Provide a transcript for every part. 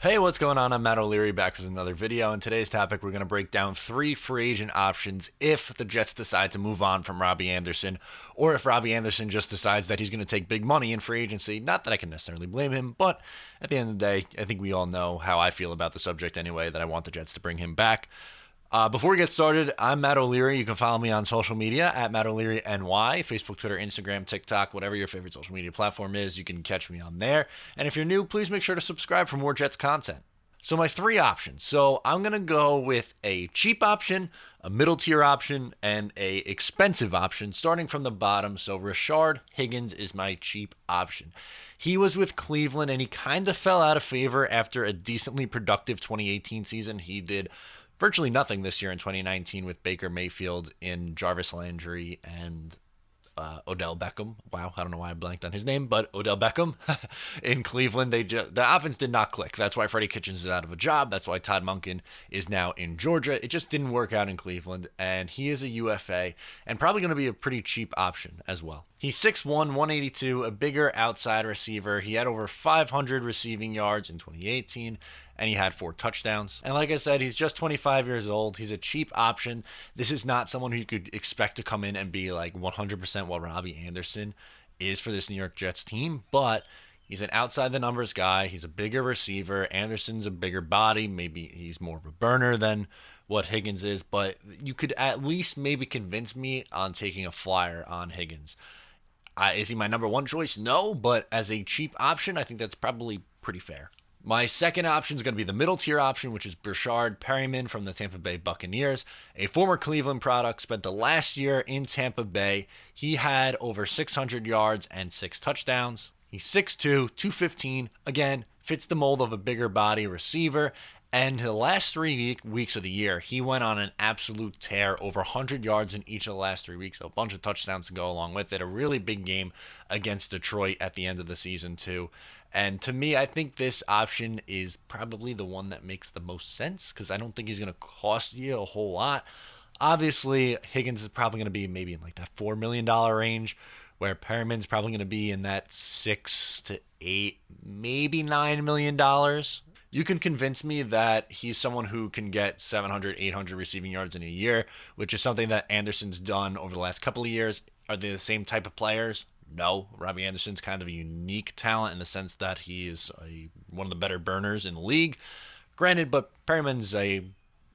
Hey, what's going on? I'm Matt O'Leary back with another video. In today's topic, we're going to break down three free agent options if the Jets decide to move on from Robby Anderson, or if Robby Anderson just decides that he's going to take big money in free agency. Not that I can necessarily blame him, but at the end of the day, I think we all know how I feel about the subject anyway, that I want the Jets to bring him back. Before we get started, I'm Matt O'Leary. You can follow me on social media at Matt O'Leary NY, Facebook, Twitter, Instagram, TikTok, whatever your favorite social media platform is. You can catch me on there. And if you're new, please make sure to subscribe for more Jets content. So my three options. So I'm going to go with a cheap option, a middle tier option, and a expensive option, starting from the bottom. So Rashard Higgins is my cheap option. He was with Cleveland, and he kind of fell out of favor after a decently productive 2018 season. He did virtually nothing this year in 2019 with Baker Mayfield in Jarvis Landry and Odell Beckham. Wow, I don't know why I blanked on his name, but Odell Beckham in Cleveland. The offense did not click. That's why Freddie Kitchens is out of a job. That's why Todd Monken is now in Georgia. It just didn't work out in Cleveland, and he is a UFA and probably going to be a pretty cheap option as well. He's 6'1", 182, a bigger outside receiver. He had over 500 receiving yards in 2018, and he had 4 touchdowns. And like I said, he's just 25 years old. He's a cheap option. This is not someone who you could expect to come in and be like 100% what Robby Anderson is for this New York Jets team, but he's an outside the numbers guy. He's a bigger receiver. Anderson's a bigger body. Maybe he's more of a burner than what Higgins is, but you could at least maybe convince me on taking a flyer on Higgins. Is he my number one choice? No, but as a cheap option, I think that's probably pretty fair. My second option is going to be the middle tier option, which is Breshad Perriman from the Tampa Bay Buccaneers, a former Cleveland product, spent the last year in Tampa Bay. He had over 600 yards and 6 touchdowns. He's 6'2", 215, again, fits the mold of a bigger body receiver. And the last 3 weeks of the year, he went on an absolute tear, over 100 yards in each of the last 3 weeks, a bunch of touchdowns to go along with it, a really big game against Detroit at the end of the season too. And to me, I think this option is probably the one that makes the most sense because I don't think he's going to cost you a whole lot. Obviously, Higgins is probably going to be maybe in like that $4 million range, where Perriman's probably going to be in that 6 to 8, maybe $9 million. You can convince me that he's someone who can get 700, 800 receiving yards in a year, which is something that Anderson's done over the last couple of years. Are they the same type of players? No. Robby Anderson's kind of a unique talent in the sense that he is one of the better burners in the league. Granted, but Perriman's a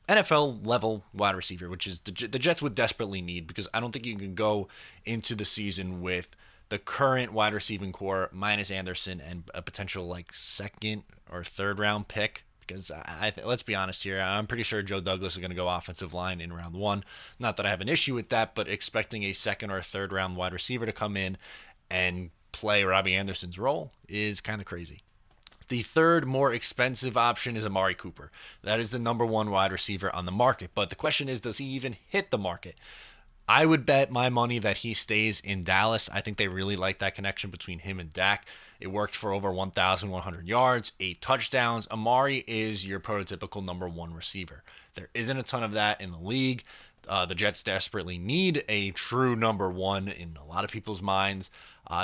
NFL level wide receiver, which is the Jets would desperately need, because I don't think you can go into the season with the current wide receiving core minus Anderson and a potential like second or third round pick, because let's be honest here, I'm pretty sure Joe Douglas is going to go offensive line in round 1. Not that I have an issue with that, but expecting a second or third round wide receiver to come in and play Robby Anderson's role is kind of crazy. The third, more expensive option is Amari Cooper. That is the number 1 wide receiver on the market, but the question is, does he even hit the market? I would bet my money that he stays in Dallas. I think they really like that connection between him and Dak. It worked for over 1,100 yards, 8 touchdowns. Amari is your prototypical number 1 receiver. There isn't a ton of that in the league. The Jets desperately need a true number 1 in a lot of people's minds.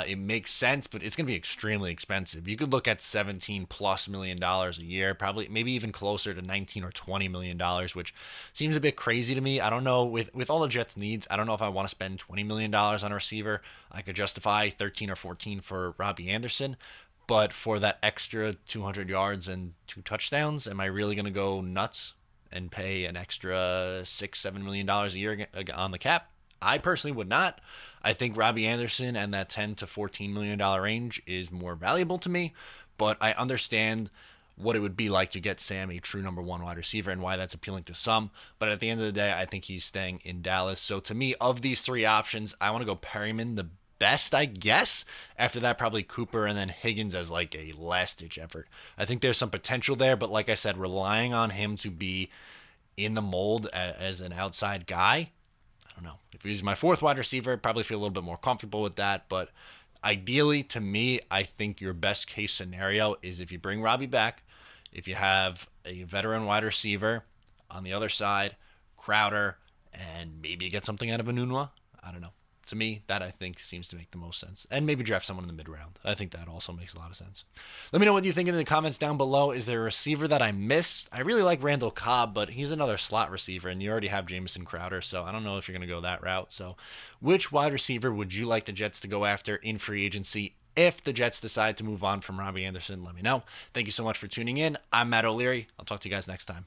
It makes sense, but it's going to be extremely expensive. You could look at $17+ million a year, probably maybe even closer to $19 or $20 million, which seems a bit crazy to me. I don't know, with all the Jets' needs, I don't know if I want to spend $20 million on a receiver. I could justify 13 or 14 for Robby Anderson, but for that extra 200 yards and 2 touchdowns, am I really going to go nuts and pay an extra $6-7 million a year on the cap? I personally would not. I think Robby Anderson and that $10 to $14 million range is more valuable to me, but I understand what it would be like to get Sam a true number 1 wide receiver and why that's appealing to some. But at the end of the day, I think he's staying in Dallas. So to me, of these 3 options, I want to go Perriman the best, I guess. After that, probably Cooper, and then Higgins as like a last-ditch effort. I think there's some potential there, but like I said, relying on him to be in the mold as an outside guy, I don't know. If he's my 4th wide receiver, I'd probably feel a little bit more comfortable with that. But ideally, to me, I think your best case scenario is if you bring Robby back, if you have a veteran wide receiver on the other side, Crowder, and maybe you get something out of Enunwa. I don't know. To me, that I think seems to make the most sense. And maybe draft someone in the mid-round. I think that also makes a lot of sense. Let me know what you think in the comments down below. Is there a receiver that I missed? I really like Randall Cobb, but he's another slot receiver, and you already have Jamison Crowder, so I don't know if you're going to go that route. So which wide receiver would you like the Jets to go after in free agency? If the Jets decide to move on from Robby Anderson, let me know. Thank you so much for tuning in. I'm Matt O'Leary. I'll talk to you guys next time.